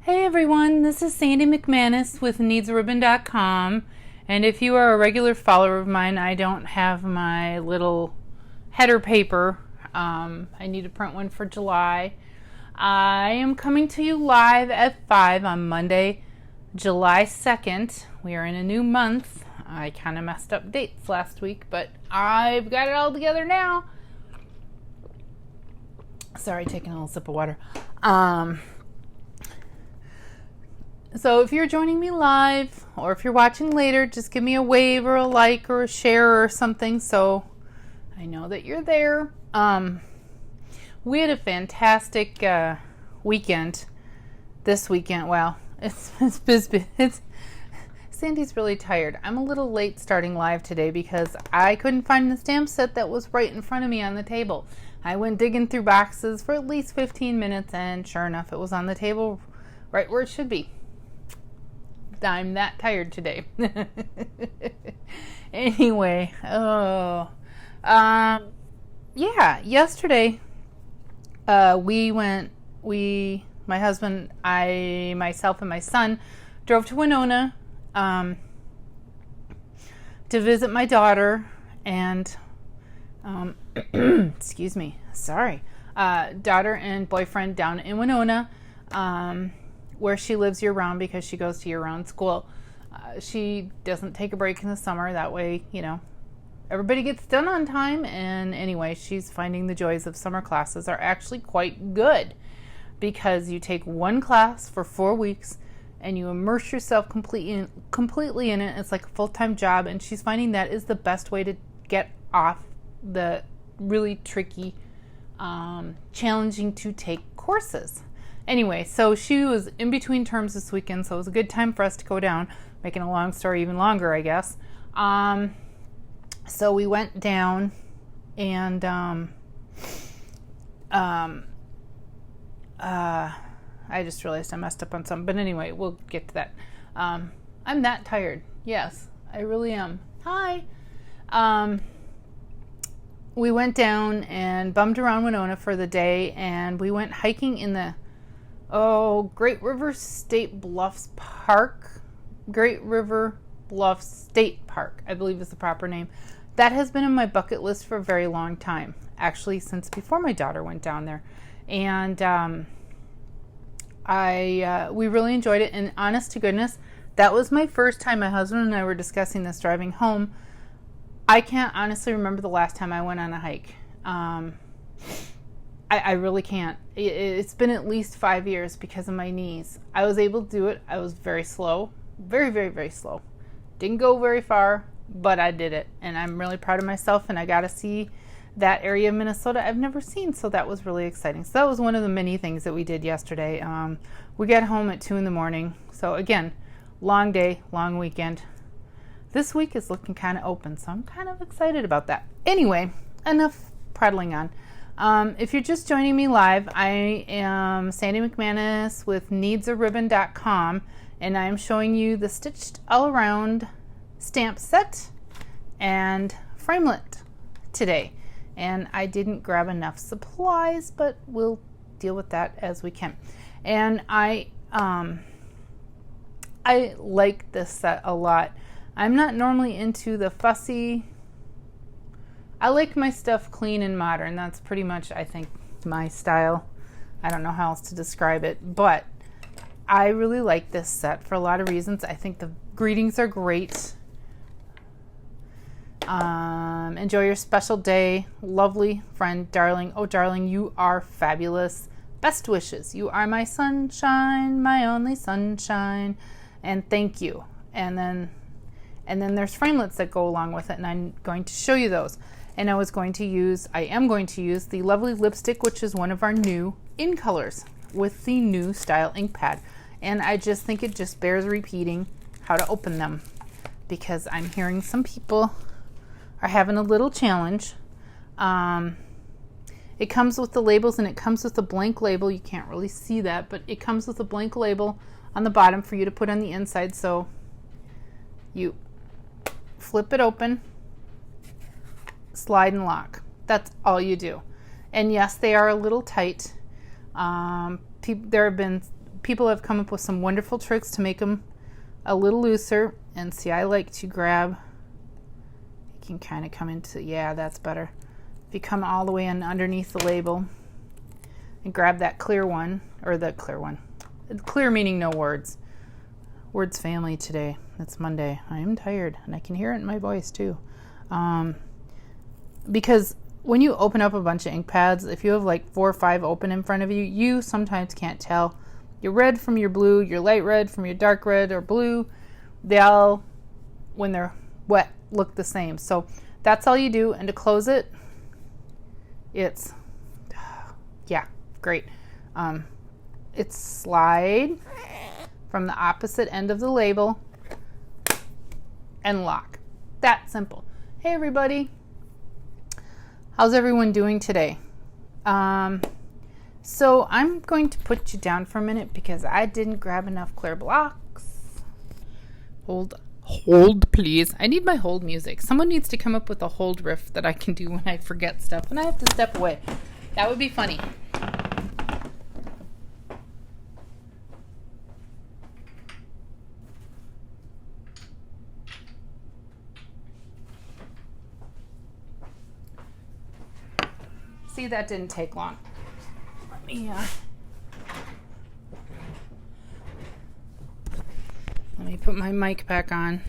Hey everyone, this is Sandy McManus with needsaribbon.com, and if you are a regular follower of mine, I don't have my little header paper. I need to print one for July. I am coming to you live at 5 on Monday, July 2nd. We are in a new month. I kind of messed up dates last week, but I've got it all together now. Sorry, taking a little sip of water. So if you're joining me live or if you're watching later, just give me a wave or a like or a share or something so I know that you're there. We had a fantastic weekend this weekend. Well, it's Sandy's really tired. I'm a little late starting live today because I couldn't find the stamp set that was right in front of me on the table. I went digging through boxes for at least 15 minutes and sure enough, it was on the table right where it should be. I'm that tired today. Anyway, yeah, yesterday my husband, myself and my son drove to Winona to visit my daughter and excuse me, sorry, daughter and boyfriend down in Winona, where she lives year-round because she goes to year-round school. She doesn't take a break in the summer. That way, everybody gets done on time. And anyway, she's finding the joys of summer classes are actually quite good because you take one class for 4 weeks and you immerse yourself completely in it. It's like a full-time job, and she's finding that is the best way to get off the really tricky, challenging to take courses. Anyway, so she was in between terms this weekend, so it was a good time for us to go down, making a long story even longer, I guess. So we went down, and I just realized I messed up on something, but anyway, we'll get to that. I'm that tired. Yes, I really am. Hi. We went down and bummed around Winona for the day, and we went hiking in the Great River State Bluffs Park. Great River Bluffs State Park, I believe is the proper name. That has been on my bucket list for a very long time, actually since before my daughter went down there. And we really enjoyed it, and honest to goodness, that was my first time. My husband and I were discussing this driving home. I can't honestly remember the last time I went on a hike. I really can't. It's been at least 5 years because of my knees. I was able to do it. I was very slow. Very, very, very slow. Didn't go very far, but I did it. And I'm really proud of myself, and I got to see that area of Minnesota I've never seen, so that was really exciting. So that was one of the many things that we did yesterday. We got home at 2 in the morning. So again, long day, long weekend. This week is looking kind of open, so I'm kind of excited about that. Anyway, enough prattling on. If you're just joining me live, I am Sandy McManus with needsaribbon.com, and I'm showing you the Stitched All Around stamp set and framelit today. And I didn't grab enough supplies, but we'll deal with that as we can. And I like this set a lot. I'm not normally into the fussy. I like my stuff clean and modern. That's pretty much, I think, my style. I don't know how else to describe it, but I really like this set for a lot of reasons. I think the greetings are great. Enjoy your special day. Lovely friend, darling. Oh, darling, you are fabulous. Best wishes. You are my sunshine, my only sunshine. And thank you. And then there's framelits that go along with it, and I'm going to show you those. And I am going to use the lovely lipstick, which is one of our new in colors with the new style ink pad. And I just think it just bears repeating how to open them, because I'm hearing some people are having a little challenge. It comes with the labels, and it comes with a blank label. You can't really see that, but it comes with a blank label on the bottom for you to put on the inside. So you flip it open, slide and lock. That's all you do. And yes, they are a little tight. There have been people have come up with some wonderful tricks to make them a little looser. And see, I like to grab, you can kind of come into, yeah, that's better. If you come all the way in underneath the label and grab that clear one, or the clear one. Clear meaning no words. Words family today. It's Monday. I am tired, and I can hear it in my voice too. Because when you open up a bunch of ink pads, if you have like 4 or 5 open in front of you, you sometimes can't tell your red from your blue, your light red from your dark red or blue. They all, when they're wet, look the same. So that's all you do. And to close it, it's, yeah, great. It's slide from the opposite end of the label and lock. That simple. Hey everybody. How's everyone doing today? So I'm going to put you down for a minute because I didn't grab enough clear blocks. Hold please. I need my hold music. Someone needs to come up with a hold riff that I can do when I forget stuff and I have to step away. That would be funny. See, that didn't take long. Let me put my mic back on.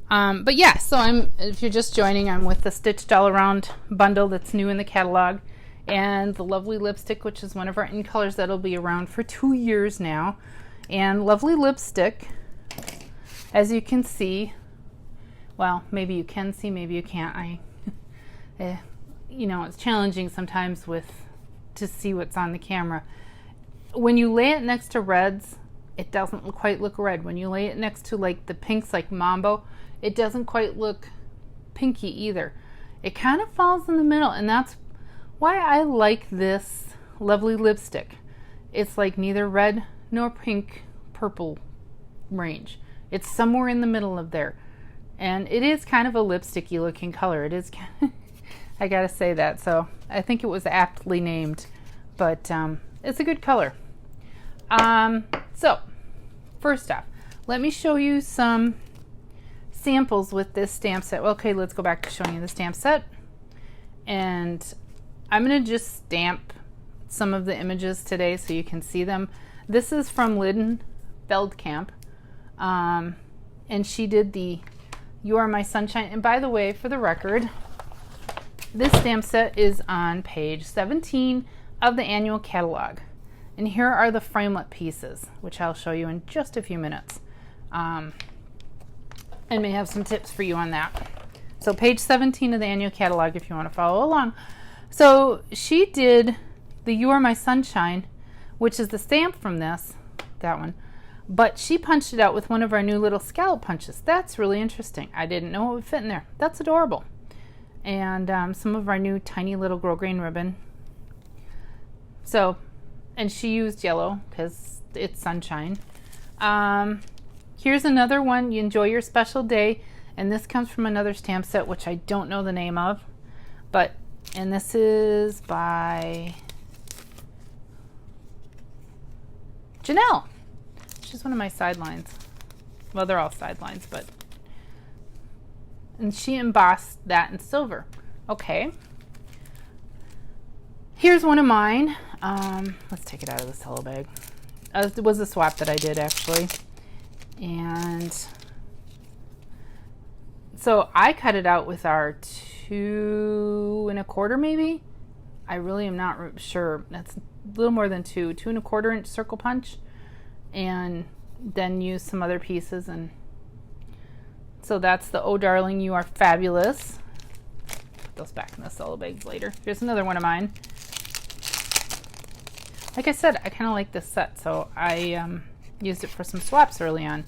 But yeah, so if you're just joining, I'm with the Stitched All Around bundle that's new in the catalog, and the Lovely Lipstick, which is one of our in colors that'll be around for 2 years now. And Lovely Lipstick, as you can see, well, maybe you can see, maybe you can't. You know, it's challenging sometimes to see what's on the camera. When you lay it next to reds, it doesn't quite look red. When you lay it next to like the pinks like Mambo, it doesn't quite look pinky either. It kind of falls in the middle, and that's why I like this Lovely Lipstick. It's like neither red nor pink, purple range. It's somewhere in the middle of there. And it is kind of a lipsticky looking color. It is kind of I gotta say that, so I think it was aptly named, but it's a good color. So first off, let me show you some samples with this stamp set. Okay, let's go back to showing you the stamp set, and I'm gonna just stamp some of the images today so you can see them. This is from Lynn Feldkamp, and she did the You Are My Sunshine. And by the way, for the record, this stamp set is on page 17 of the annual catalog. And here are the framelit pieces, which I'll show you in just a few minutes. And may have some tips for you on that. So page 17 of the annual catalog if you want to follow along. So she did the You Are My Sunshine, which is the stamp from this, that one. But she punched it out with one of our new little scallop punches. That's really interesting. I didn't know it would fit in there. That's adorable. And some of our new tiny little grosgrain ribbon. So, and she used yellow because it's sunshine. Here's another one, You Enjoy Your Special Day, and this comes from another stamp set which I don't know the name of, and this is by Janelle. She's one of my sidelines. Well, they're all sidelines, but and she embossed that in silver. Okay. Here's one of mine. Let's take it out of the cello bag. It was a swap that I did actually. And so I cut it out with our 2 1/4 maybe. I really am not sure. That's a little more than 2 1/4 inch circle punch. And then use some other pieces, and so that's the Oh Darling You Are Fabulous. Put those back in the cello bags later. Here's another one of mine. Like I said, I kind of like this set, so I used it for some swaps early on.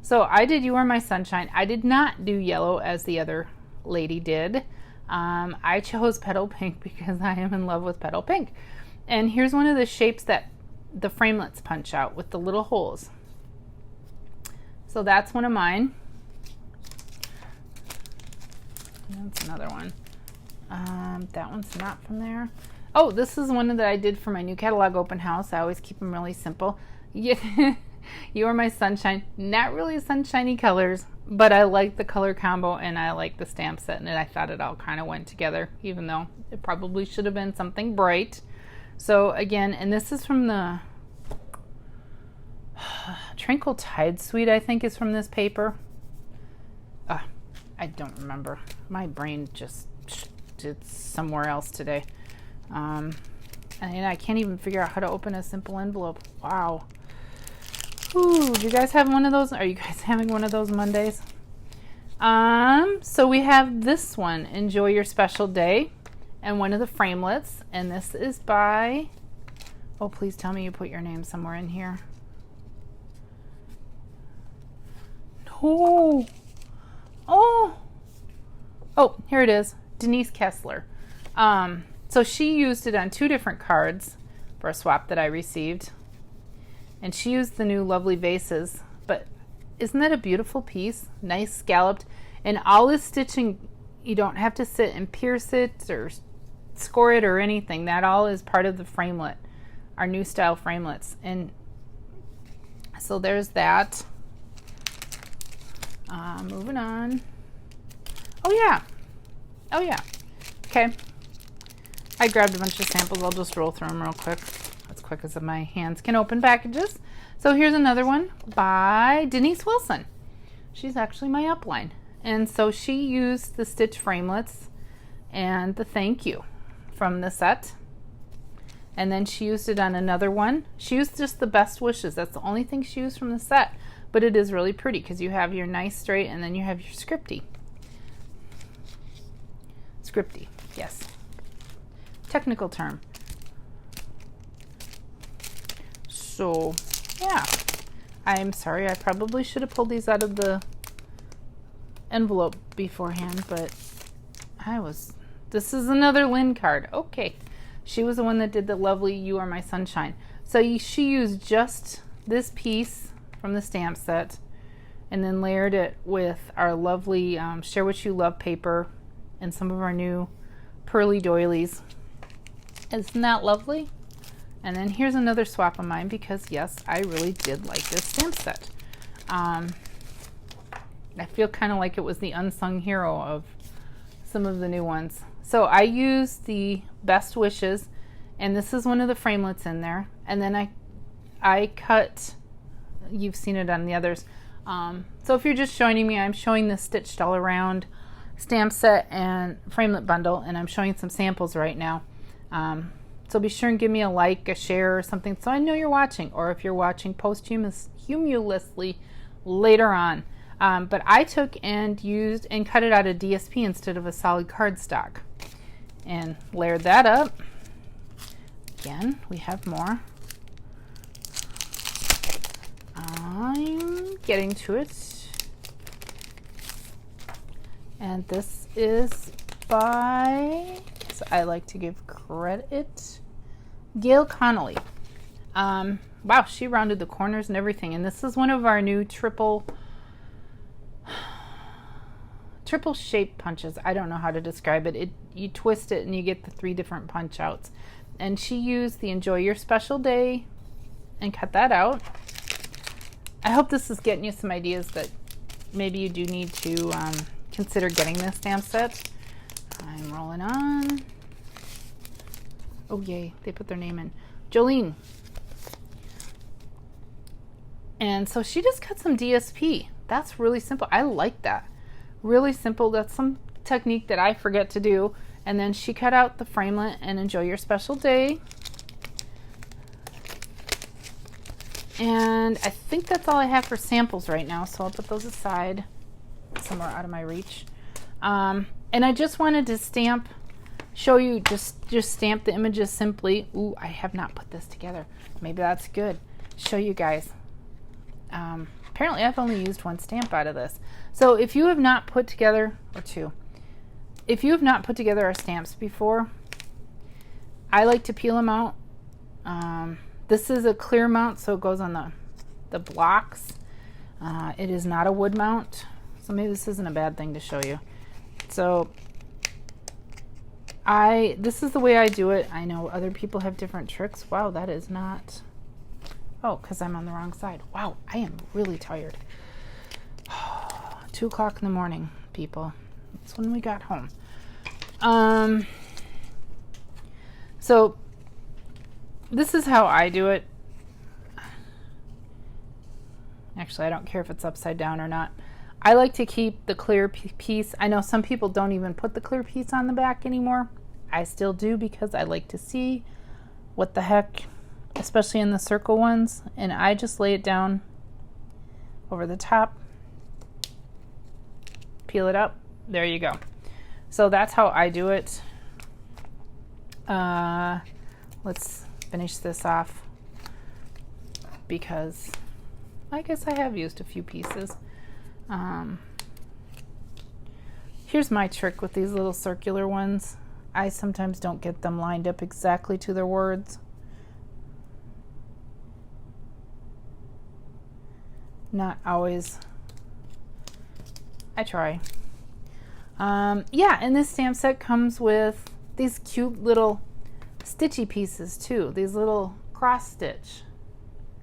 So I did You Are My Sunshine. I did not do yellow as the other lady did. I chose Petal Pink because I am in love with Petal Pink. And here's one of the shapes that the framelits punch out with the little holes. So that's one of mine. That's another one. That one's not from there. Oh, this is one that I did for my new catalog open house. I always keep them really simple. Yeah. You Are My Sunshine. Not really sunshiny colors, but I like the color combo and I like the stamp set, and I thought it all kind of went together, even though it probably should have been something bright. So again, and this is from the Tranquil Tide Suite, I think is from this paper. I don't remember. My brain just did somewhere else today. And I can't even figure out how to open a simple envelope. Wow. Ooh, do you guys have one of those? Are you guys having one of those Mondays? So we have this one, Enjoy Your Special Day, and one of the framelets, and this is by, oh, please tell me you put your name somewhere in here. No. Oh, here it is, Denise Kessler. So she used it on 2 different cards for a swap that I received. And she used the new Lovely Vases. But isn't that a beautiful piece? Nice scalloped. And all this stitching, you don't have to sit and pierce it or score it or anything. That all is part of the framelit, our new style framelets. And so there's that. Moving on. Oh yeah. Okay. I grabbed a bunch of samples. I'll just roll through them real quick. As quick as my hands can open packages. So here's another one by Denise Wilson. She's actually my upline. And so she used the stitch framelets and the thank you from the set. And then she used it on another one. She used just the best wishes. That's the only thing she used from the set. But it is really pretty because you have your nice straight and then you have your scripty. Scripty, yes. Technical term. So, yeah. I'm sorry, I probably should have pulled these out of the envelope beforehand, but this is another Lynn card. Okay. She was the one that did the lovely You Are My Sunshine. So she used just this piece from the stamp set and then layered it with our lovely Share What You Love paper and some of our new pearly doilies. Isn't that lovely? And then here's another swap of mine because yes, I really did like this stamp set. I feel kind of like it was the unsung hero of some of the new ones. So I used the Best Wishes, and this is one of the framelets in there. And then I cut, you've seen it on the others. So if you're just joining me, I'm showing the Stitched All Around stamp set and framelit bundle, and I'm showing some samples right now. So be sure and give me a like, a share, or something so I know you're watching, or if you're watching posthumously later on. But I took and used and cut it out of DSP instead of a solid cardstock and layered that up. Again, we have more. I'm getting to it. And this is by, so I like to give credit, Gail Connolly. Wow, she rounded the corners and everything. And this is one of our new triple shape punches. I don't know how to describe it. You twist it and you get the 3 different punch outs. And she used the Enjoy Your Special Day and cut that out. I hope this is getting you some ideas that maybe you do need to consider getting this stamp set. I'm rolling on. Oh yay, they put their name in. Jolene. And so she just cut some DSP. That's really simple. I like that. Really simple. That's some technique that I forget to do. And then she cut out the framelit and Enjoy Your Special Day. And I think that's all I have for samples right now, so I'll put those aside somewhere out of my reach. And I just wanted to show you, just stamp the images simply. Ooh, I have not put this together. Maybe that's good. Show you guys. Apparently I've only used 1 stamp out of this. So if you have not put together, or 2, if you have not put together our stamps before, I like to peel them out. This is a clear mount, so it goes on the blocks. It is not a wood mount, so maybe this isn't a bad thing to show you. So This is the way I do it. I know other people have different tricks. Wow, that is not... Oh, because I'm on the wrong side. Wow, I am really tired. 2 o'clock in the morning, people. That's when we got home. So this is how I do it. Actually, I don't care if it's upside down or not. I like to keep the clear piece. I know some people don't even put the clear piece on the back anymore. I still do because I like to see what the heck, especially in the circle ones. And I just lay it down over the top, peel it up. There you go. So that's how I do it. Let's finish this off because I guess I have used a few pieces. Here's my trick with these little circular ones. I sometimes don't get them lined up exactly to their words. Not always. I try. Yeah, and this stamp set comes with these cute little stitchy pieces too. These little cross stitch.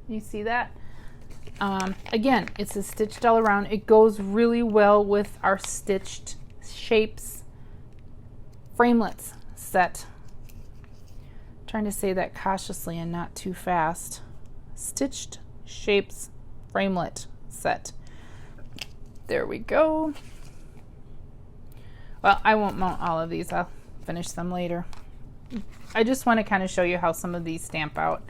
You see that? Again, it's a stitched all around. It goes really well with our stitched shapes framelits set. I'm trying to say that cautiously and not too fast. Stitched shapes framelit set. There we go. Well, I won't mount all of these. I'll finish them later. I just want to kind of show you how some of these stamp out.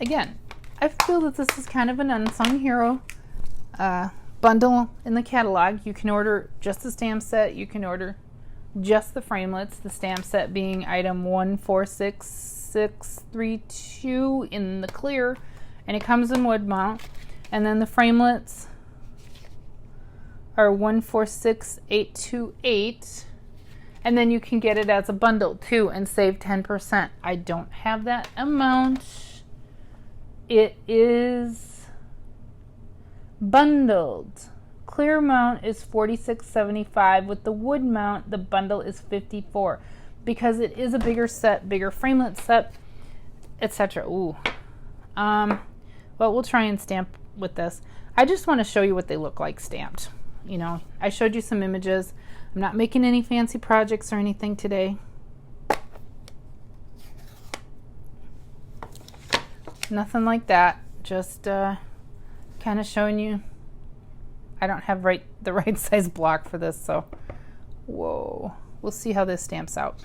Again, I feel that this is kind of an unsung hero bundle in the catalog. You can order just the stamp set. You can order just the framelits. The stamp set being item 146632 in the clear, and it comes in wood mount. And then the framelits are 146828. And then you can get it as a bundle too and save 10%. I don't have that amount. It is bundled. Clear mount is $46.75. With the wood mount, the bundle is $54 because it is a bigger set, bigger framelit set, etc. Ooh. Well, we'll try and stamp with this. I just want to show you what they look like stamped. You know, I showed you some images. I'm not making any fancy projects or anything today. Nothing like that. Just kind of showing you. I don't have the right size block for this, so whoa. We'll see how this stamps out.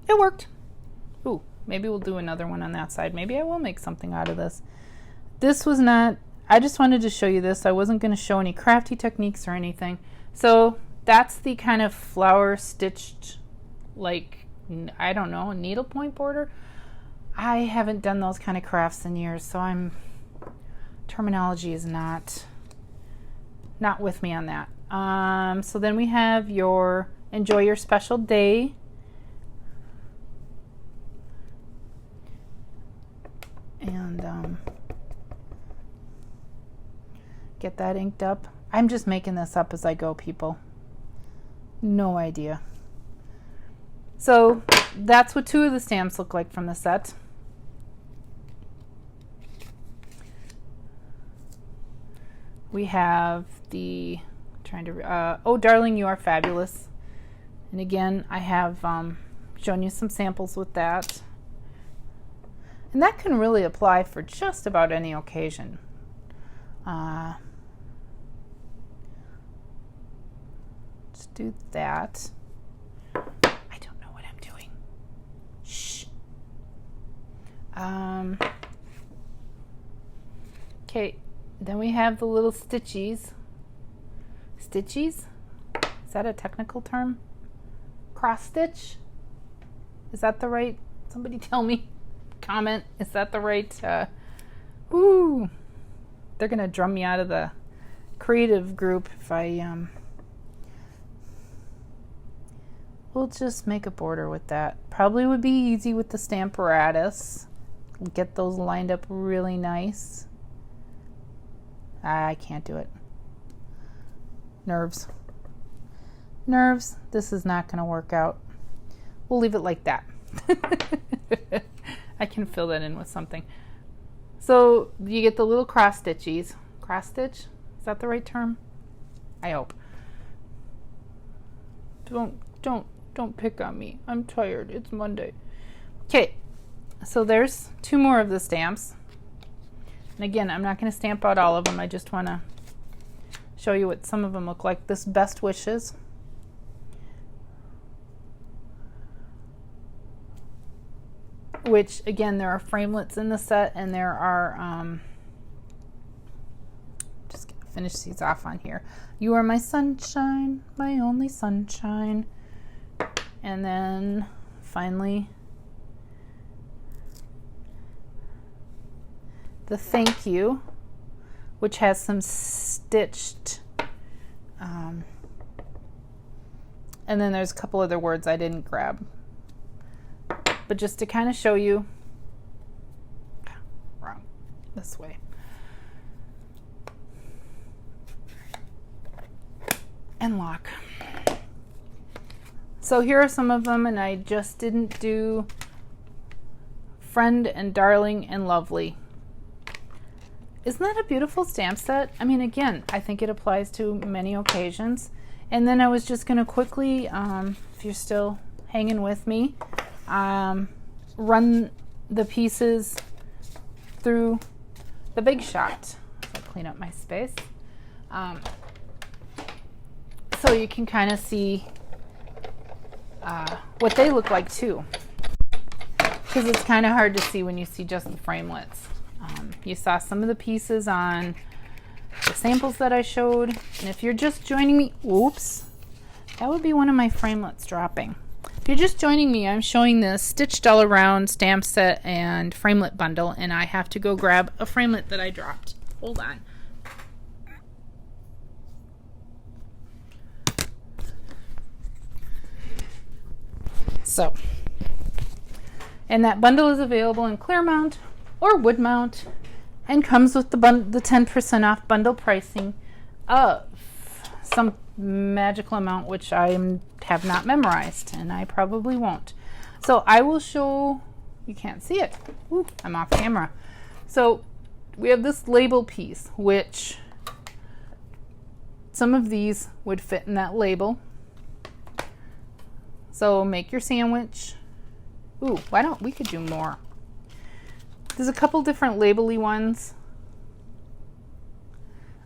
It worked. Ooh, maybe we'll do another one on that side. Maybe I will make something out of this. This was not, I just wanted to show you this. I wasn't going to show any crafty techniques or anything. So that's the kind of flower stitched, like, I don't know, needlepoint border. I haven't done those kind of crafts in years, so terminology is not with me on that. So then we have your enjoy your special day. And get that inked up. I'm just making this up as I go, people. No idea. So that's what 2 of the stamps look like from the set. We have the oh darling, you are fabulous. And again, I have shown you some samples with that. And that can really apply for just about any occasion. Let's do that. I don't know what I'm doing. Shh. Okay, then we have the little stitchies. Stitchies? Is that a technical term? Cross stitch? Is that the right? Somebody tell me. Comment. Is that the right? Ooh, they're gonna drum me out of the creative group if I we'll just make a border with that. Probably would be easy with the Stamparatus. Get those lined up really nice. I can't do it. Nerves. Nerves. This is not going to work out. We'll leave it like that. I can fill that in with something. So you get the little cross stitchies. Cross stitch? Is that the right term? I hope. Don't pick on me. I'm tired. It's Monday. Okay. So there's 2 more of the stamps. And again, I'm not going to stamp out all of them. I just want to show you what some of them look like. This Best Wishes. Which, again, there are framelits in the set, and there are, just going to finish these off on here. You are my sunshine, my only sunshine. And then, finally, the Thank You, which has some stitched, and then there's a couple other words I didn't grab. But just to kind of show you, wrong, this way. And lock. So here are some of them, and I just didn't do Friend and Darling and Lovely. Isn't that a beautiful stamp set? I mean, again, I think it applies to many occasions. And then I was just going to quickly, if you're still hanging with me, run the pieces through the Big Shot. I'll clean up my space. So you can kind of see what they look like too. Because it's kind of hard to see when you see just the framelits. You saw some of the pieces on the samples that I showed. And if you're just joining me, oops, that would be one of my framelits dropping. If you're just joining me, I'm showing this Stitched All Around stamp set and framelit bundle, and I have to go grab a framelit that I dropped. Hold on. So, and that bundle is available in clear mount or wood mount, and comes with the 10% off bundle pricing of some magical amount, which I have not memorized, and I probably won't. So I will show, you can't see it. Ooh, I'm off camera. So we have this label piece, which some of these would fit in that label. So make your sandwich. Ooh, why don't we could do more? There's a couple different label-y ones.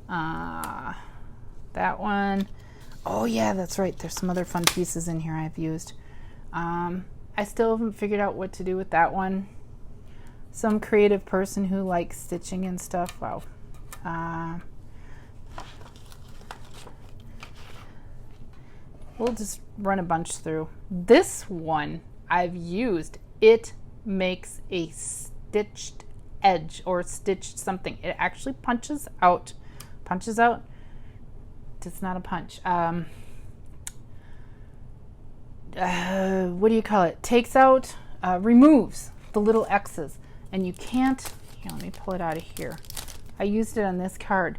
That one. Oh yeah, that's right. There's some other fun pieces in here I've used. I still haven't figured out what to do with that one. Some creative person who likes stitching and stuff. Wow. We'll just run a bunch through. This one I've used. It makes a stitched edge or stitched something. It actually punches out. Punches out? It's not a punch. What do you call it? Takes out, removes the little X's. And you can't, here, let me pull it out of here. I used it on this card,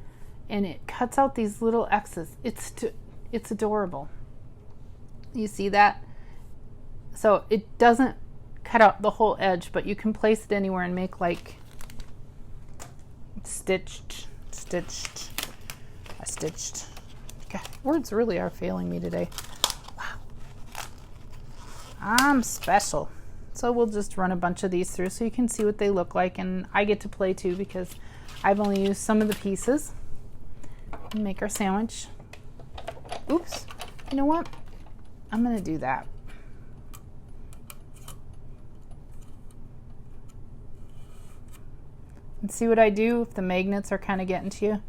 and it cuts out these little X's. It's adorable. You see that? So it doesn't cut out the whole edge, but you can place it anywhere and make like stitched. God, words really are failing me today. Wow. I'm special. So we'll just run a bunch of these through so you can see what they look like, and I get to play too because I've only used some of the pieces. Make our sandwich. Oops. You know what? I'm going to do that. And see what I do if the magnets are kind of getting to you.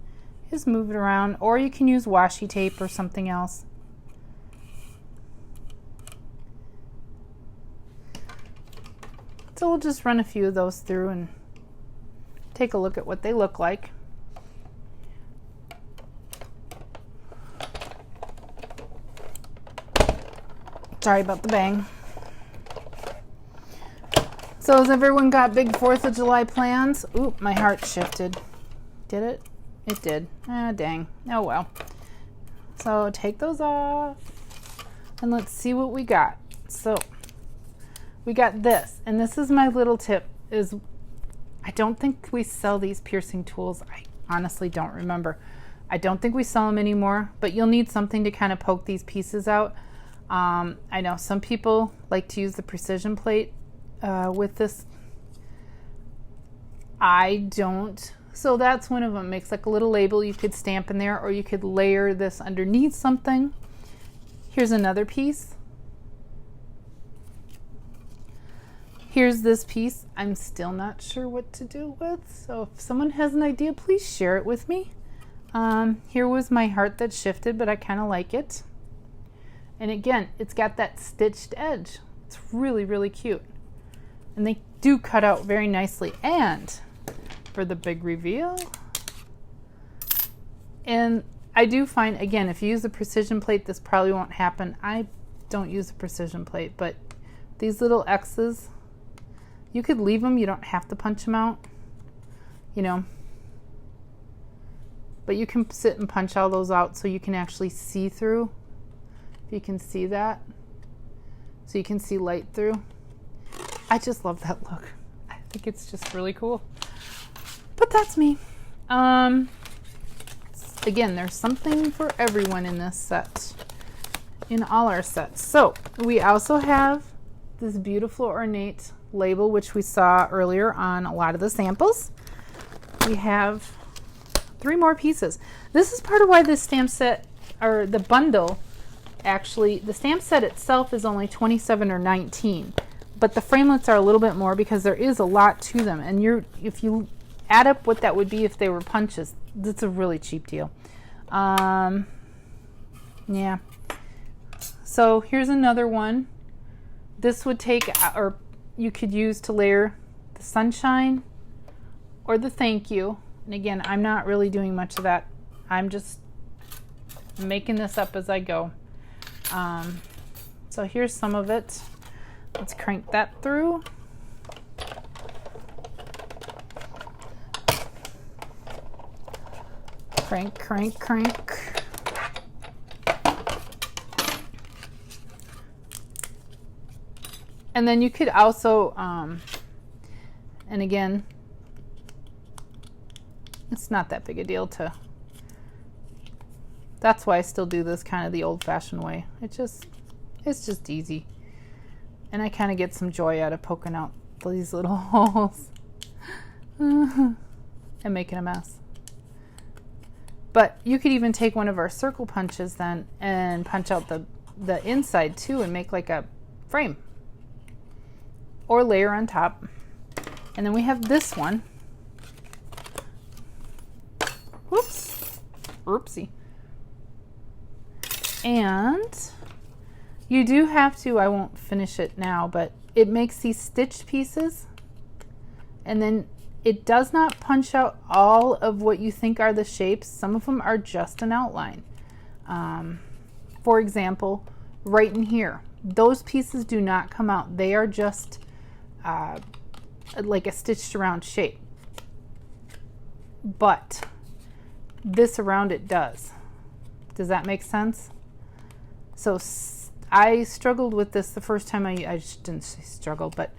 Just move it around, or you can use washi tape or something else. So we'll just run a few of those through and take a look at what they look like. Sorry about the bang. So has everyone got big 4th of July plans? Oop, my heart shifted. Did it? It did. Ah, dang. Oh well. So take those off and let's see what we got. So we got this, and this is my little tip, is I don't think we sell these piercing tools. I honestly don't remember. I don't think we sell them anymore, but you'll need something to kind of poke these pieces out. I know some people like to use the precision plate with this. I don't. So that's one of them. Makes like a little label you could stamp in there, or you could layer this underneath something. Here's another piece. Here's this piece. I'm still not sure what to do with, so if someone has an idea, please share it with me. Here was my heart that shifted, but I kind of like it. And again, it's got that stitched edge. It's really, really cute. And they do cut out very nicely. And for the big reveal, and I do find, again, if you use the precision plate, this probably won't happen. I don't use a precision plate, but these little X's, you could leave them. You don't have to punch them out, you know. But you can sit and punch all those out so you can actually see through. If you can see that. So you can see light through. I just love that look. I think it's just really cool. But that's me. Again, there's something for everyone in this set. In all our sets. So we also have this beautiful ornate label, which we saw earlier on a lot of the samples. We have 3 more pieces. This is part of why this stamp set, or the bundle, actually, the stamp set itself is only 27 or 19, but the framelits are a little bit more because there is a lot to them. And if you add up what that would be if they were punches, that's a really cheap deal. Yeah. So here's another one. This would take, or you could use to layer the sunshine or the thank you. And again, I'm not really doing much of that. I'm just making this up as I go. So here's some of it. Let's crank that through. Crank, crank, crank. And then you could also, and again, it's not that big a deal to, that's why I still do this kind of the old-fashioned way. It's just easy. And I kind of get some joy out of poking out these little holes and making a mess. But you could even take one of our circle punches then and punch out the inside too and make like a frame. Or layer on top. And then we have this one. Whoops. Oopsie. And you do have to, I won't finish it now, but it makes these stitched pieces. And then it does not punch out all of what you think are the shapes. Some of them are just an outline. For example, right in here, those pieces do not come out. They are just like a stitched around shape. But this around it does. Does that make sense? So I struggled with this the first time I didn't say struggle, but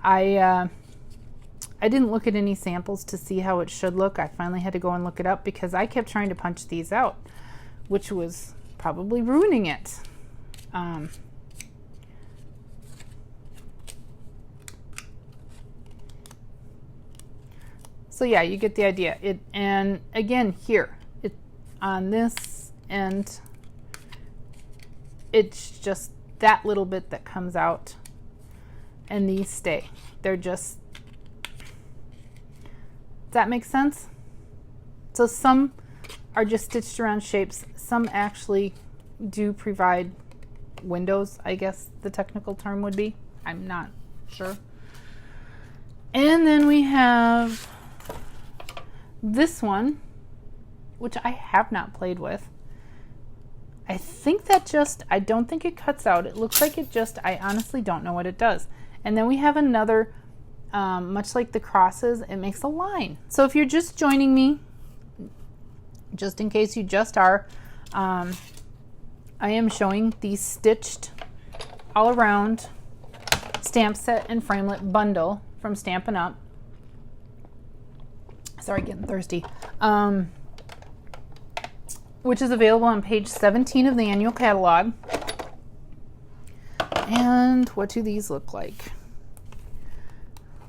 I didn't look at any samples to see how it should look. I finally had to go and look it up because I kept trying to punch these out, which was probably ruining it. So yeah, you get the idea. And again here, on this end, it's just that little bit that comes out, and these stay. They're just, does that make sense? So some are just stitched around shapes. Some actually do provide windows, I guess the technical term would be. I'm not sure. And then we have this one, which I have not played with. I think that just, I don't think it cuts out. It looks like it just, I honestly don't know what it does. And then we have another, much like the crosses, it makes a line. So if you're just joining me, just in case you just are, I am showing the stitched all around stamp set and framelit bundle from Stampin' Up. Sorry, getting thirsty. Which is available on page 17 of the annual catalog. And what do these look like?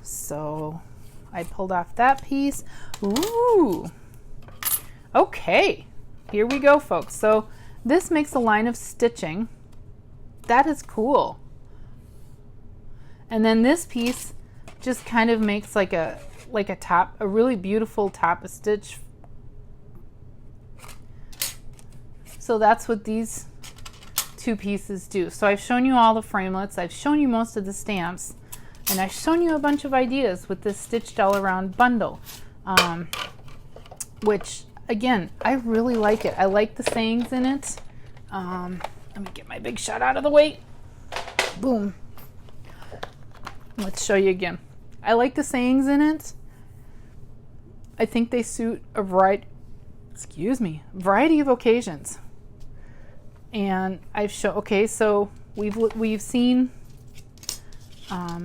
So I pulled off that piece. Ooh. Okay, here we go, folks. So this makes a line of stitching. That is cool. And then this piece just kind of makes like a top, a really beautiful top of stitch. So that's what these two pieces do. So I've shown you all the framelits, I've shown you most of the stamps, and I've shown you a bunch of ideas with this stitched all around bundle, which again, I really like it. I like the sayings in it. Let me get my big shot out of the way. Boom. Let's show you again. I like the sayings in it. I think they suit a variety of occasions. And I've shown, okay, so we've seen a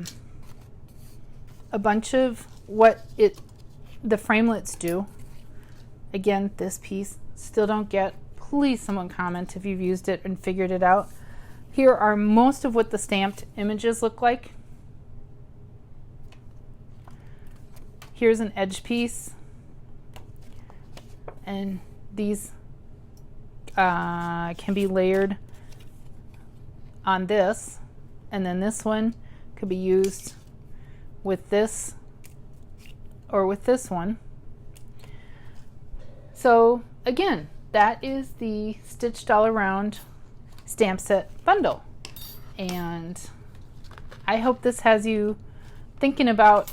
bunch of what the framelits do. Again, this piece still don't get. Please someone comment if you've used it and figured it out. Here are most of what the stamped images look like. Here's an edge piece, and these can be layered on this, and then this one could be used with this or with this one. So again, that is the stitched all around stamp set bundle, and I hope this has you thinking about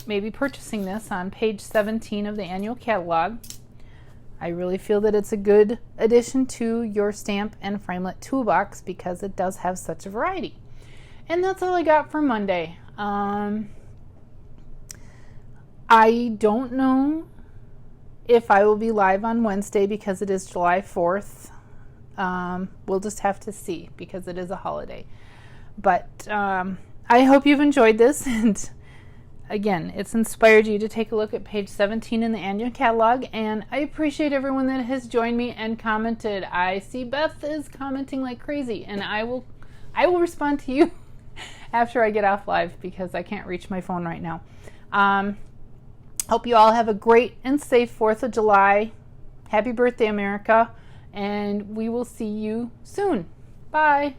maybe purchasing this on page 17 of the annual catalog. I really feel that it's a good addition to your stamp and framelit toolbox because it does have such a variety. And that's all I got for Monday. I don't know if I will be live on Wednesday because it is July 4th. We'll just have to see because it is a holiday. But I hope you've enjoyed this, and again, it's inspired you to take a look at page 17 in the annual catalog, and I appreciate everyone that has joined me and commented. I see Beth is commenting like crazy, and I will respond to you after I get off live because I can't reach my phone right now. Hope you all have a great and safe 4th of July. Happy birthday, America, and we will see you soon. Bye.